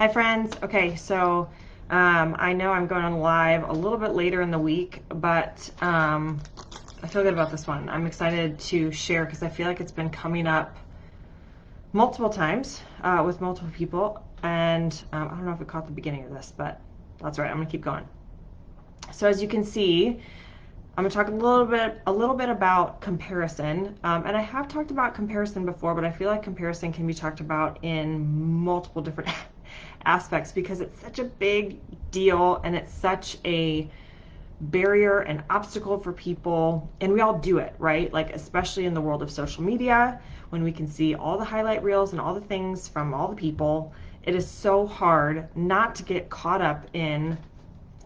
Hi friends. Okay, so I know I'm going on live a little bit later in the week, but I feel good about this one. I'm excited to share because I feel like it's been coming up multiple times with multiple people, and I don't know if it caught the beginning of this, but that's right. I'm gonna keep going. So as you can see, I'm gonna talk a little bit about comparison, and I have talked about comparison before, but I feel like comparison can be talked about in multiple different aspects because it's such a big deal and it's such a barrier and obstacle for people, and we all do it, right? Like especially in the world of social media, when we can see all the highlight reels and all the things from all the people, it is so hard not to get caught up in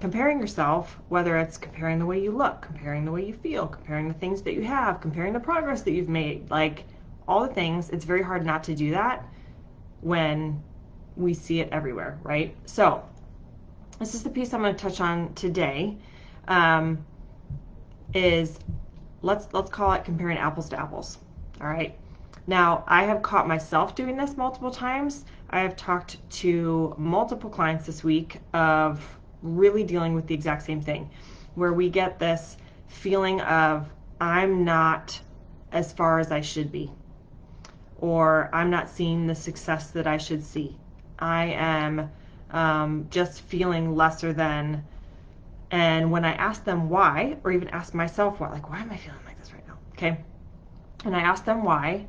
comparing yourself, whether it's comparing the way you look, comparing the way you feel, comparing the things that you have, comparing the progress that you've made, like all the things. It's very hard not to do that when we see it everywhere, right? So this is the piece I'm going to touch on today. Is let's call it comparing apples to apples. All right. Now, I have caught myself doing this multiple times. I have talked to multiple clients this week of really dealing with the exact same thing, where we get this feeling of I'm not as far as I should be, or I'm not seeing the success that I should see. I am just feeling lesser than. And when I ask them why, or even ask myself why, like, why am I feeling like this right now? Okay. And I ask them why,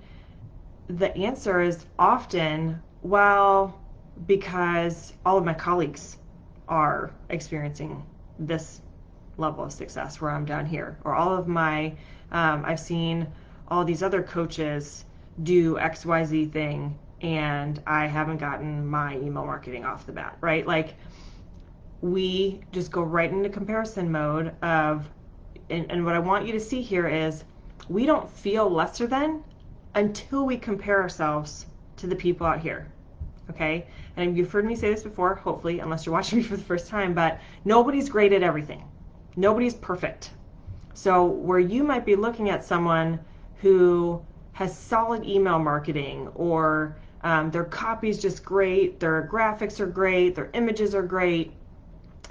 the answer is often, well, because all of my colleagues are experiencing this level of success where I'm down here, or all of my, I've seen all these other coaches do XYZ thing and I haven't gotten my email marketing off the bat, right? Like we just go right into comparison mode of, and what I want you to see here is we don't feel lesser than until we compare ourselves to the people out here. Okay? And you've heard me say this before, hopefully, unless you're watching me for the first time, but nobody's great at everything. Nobody's perfect. So where you might be looking at someone who has solid email marketing, or their copy's just great, their graphics are great, their images are great,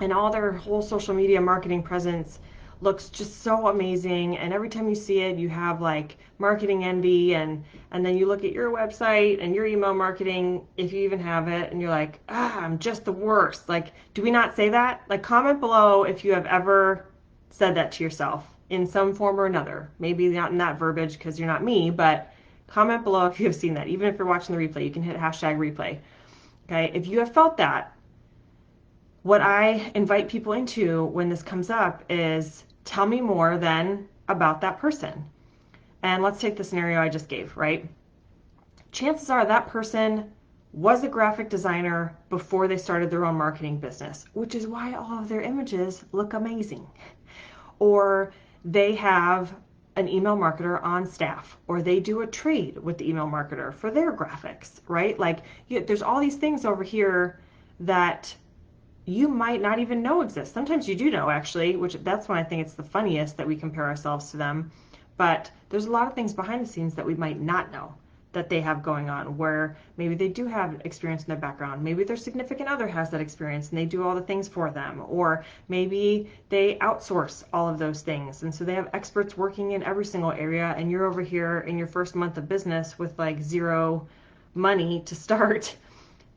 and all their whole social media marketing presence looks just so amazing, and every time you see it you have like marketing envy, and then you look at your website and your email marketing, if you even have it, and you're like, I'm just the worst. Like, do we not say that? Like, comment below if you have ever said that to yourself in some form or another. Maybe not in that verbiage because you're not me, but comment below if you have seen that. Even if you're watching the replay, you can hit #replay. Okay, if you have felt that, what I invite people into when this comes up is tell me more then about that person. And let's take the scenario I just gave, right? Chances are that person was a graphic designer before they started their own marketing business, which is why all of their images look amazing. Or they have an email marketer on staff, or they do a trade with the email marketer for their graphics, right? Like there's all these things over here that you might not even know exist. Sometimes you do know, actually, which that's when I think it's the funniest that we compare ourselves to them. But there's a lot of things behind the scenes that we might not know that they have going on, where maybe they do have experience in their background. Maybe their significant other has that experience and they do all the things for them. Or maybe they outsource all of those things, and so they have experts working in every single area, and you're over here in your first month of business with like zero money to start,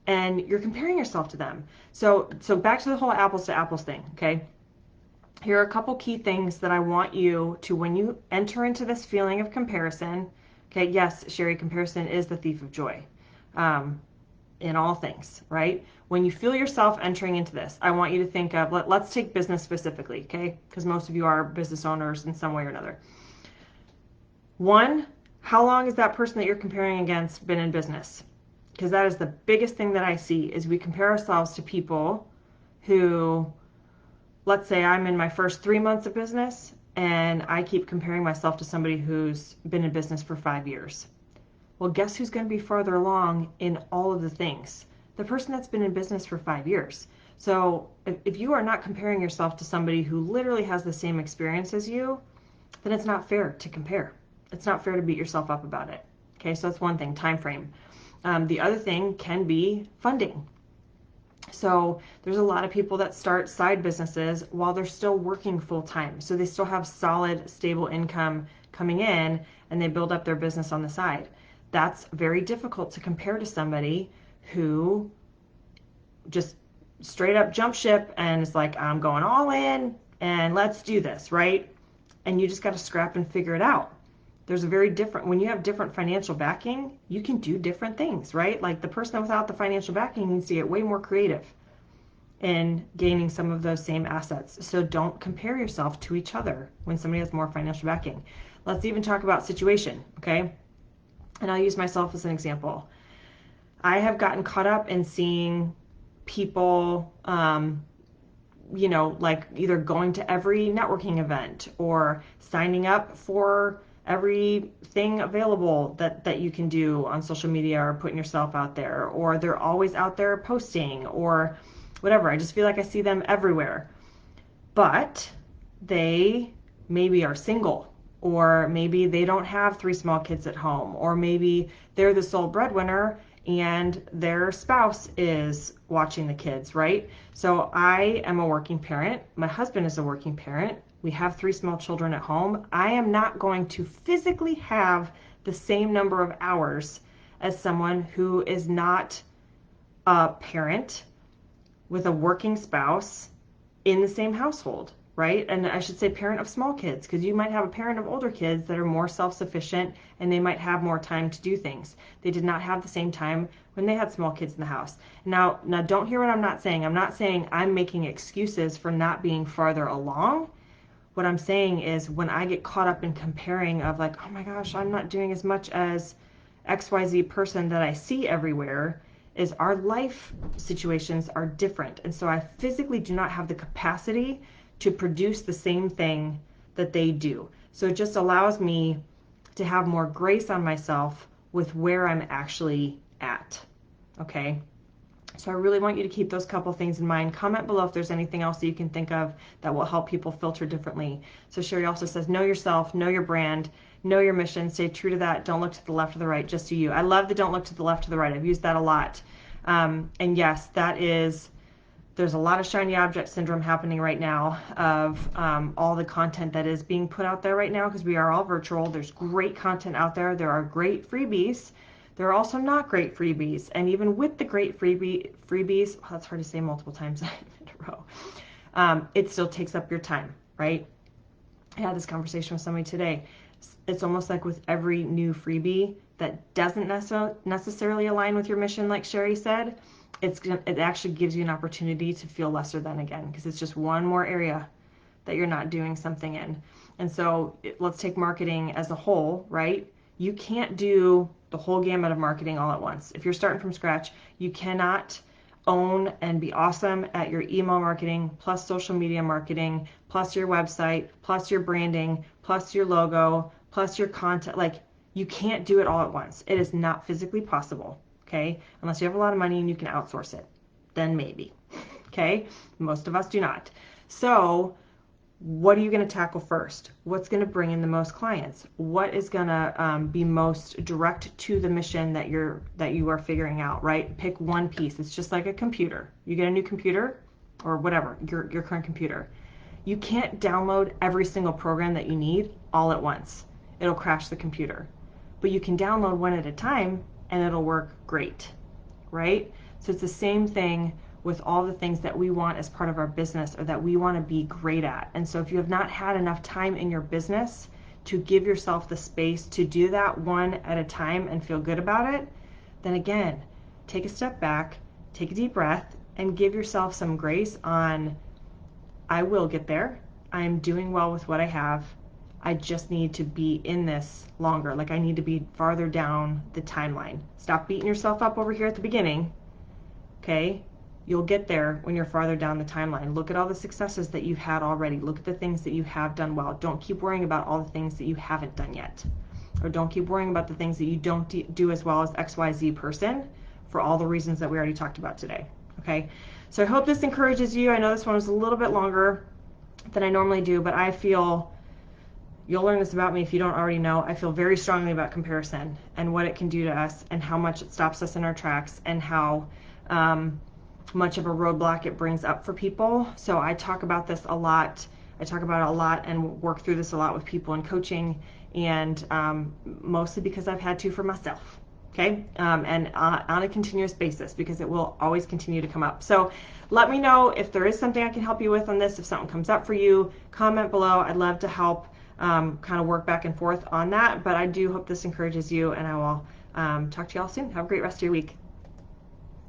and you're comparing yourself to them. So back to the whole apples to apples thing, okay? Here are a couple key things that I want you to, when you enter into this feeling of comparison, okay, yes, Sherry, comparison is the thief of joy in all things, right? When you feel yourself entering into this, I want you to think of, let's take business specifically, okay? Because most of you are business owners in some way or another. One, how long has that person that you're comparing against been in business? Because that is the biggest thing that I see, is we compare ourselves to people who, let's say I'm in my first 3 months of business and I keep comparing myself to somebody who's been in business for 5 years. Well, guess who's going to be farther along in all of the things? The person that's been in business for 5 years. So if you are not comparing yourself to somebody who literally has the same experience as you, then it's not fair to compare. It's not fair to beat yourself up about it. Okay, so that's one thing, time frame. The other thing can be funding. So there's a lot of people that start side businesses while they're still working full time. So they still have solid, stable income coming in, and they build up their business on the side. That's very difficult to compare to somebody who just straight up jump ship and is like, I'm going all in and let's do this, right? And you just got to scrap and figure it out. There's a very different, when you have different financial backing, you can do different things, right? Like the person without the financial backing needs to get way more creative in gaining some of those same assets. So don't compare yourself to each other when somebody has more financial backing. Let's even talk about situation, okay? And I'll use myself as an example. I have gotten caught up in seeing people, like either going to every networking event or signing up for everything available that you can do on social media or putting yourself out there, or they're always out there posting or whatever. I just feel like I see them everywhere. But they maybe are single, or maybe they don't have 3 small kids at home, or maybe they're the sole breadwinner and their spouse is watching the kids, right? So I am a working parent. My husband is a working parent. We have 3 small children at home. I am not going to physically have the same number of hours as someone who is not a parent with a working spouse in the same household, right? And I should say parent of small kids, because you might have a parent of older kids that are more self-sufficient and they might have more time to do things. They did not have the same time when they had small kids in the house. Now don't hear what I'm not saying. I'm not saying I'm making excuses for not being farther along. What I'm saying is when I get caught up in comparing of like, oh my gosh, I'm not doing as much as XYZ person that I see everywhere, is our life situations are different. And so I physically do not have the capacity to produce the same thing that they do. So it just allows me to have more grace on myself with where I'm actually at. Okay? So I really want you to keep those couple things in mind. Comment below if there's anything else that you can think of that will help people filter differently. So Sherry also says, know yourself, know your brand, know your mission, stay true to that. Don't look to the left or the right, just do you. I love the don't look to the left or the right. I've used that a lot. And yes, there's a lot of shiny object syndrome happening right now of all the content that is being put out there right now, because we are all virtual. There's great content out there. There are great freebies. There are also not great freebies. And even with the great freebies, that's hard to say multiple times in a row, it still takes up your time, right? I had this conversation with somebody today. It's almost like with every new freebie that doesn't necessarily align with your mission, like Sherry said, it actually gives you an opportunity to feel lesser than again, because it's just one more area that you're not doing something in. And so let's take marketing as a whole, right? You can't do the whole gamut of marketing all at once. If you're starting from scratch, you cannot own and be awesome at your email marketing, plus social media marketing, plus your website, plus your branding, plus your logo, plus your content. Like, you can't do it all at once. It is not physically possible, okay? Unless you have a lot of money and you can outsource it. Then maybe, okay? Most of us do not. So what are you going to tackle first? What's going to bring in the most clients? What is going to be most direct to the mission that you are figuring out, right? Pick one piece. It's just like a computer. You get a new computer or whatever, your current computer. You can't download every single program that you need all at once. It'll crash the computer. But you can download one at a time and it'll work great, right? So it's the same thing with all the things that we want as part of our business or that we want to be great at. And so if you have not had enough time in your business to give yourself the space to do that one at a time and feel good about it, then again, take a step back, take a deep breath, and give yourself some grace on, I will get there. I'm doing well with what I have. I just need to be in this longer. Like, I need to be farther down the timeline. Stop beating yourself up over here at the beginning. Okay? You'll get there when you're farther down the timeline. Look at all the successes that you've had already. Look at the things that you have done well. Don't keep worrying about all the things that you haven't done yet. Or don't keep worrying about the things that you don't do as well as XYZ person, for all the reasons that we already talked about today. Okay? So I hope this encourages you. I know this one was a little bit longer than I normally do, but I feel, you'll learn this about me if you don't already know, I feel very strongly about comparison and what it can do to us and how much it stops us in our tracks, and how much of a roadblock it brings up for people. So I talk about this a lot. I talk about it a lot and work through this a lot with people in coaching, and mostly because I've had to for myself. Okay, and on a continuous basis, because it will always continue to come up. So let me know if there is something I can help you with on this. If something comes up for you, comment below. I'd love to help kind of work back and forth on that. But I do hope this encourages you, and I will talk to you all soon. Have a great rest of your week.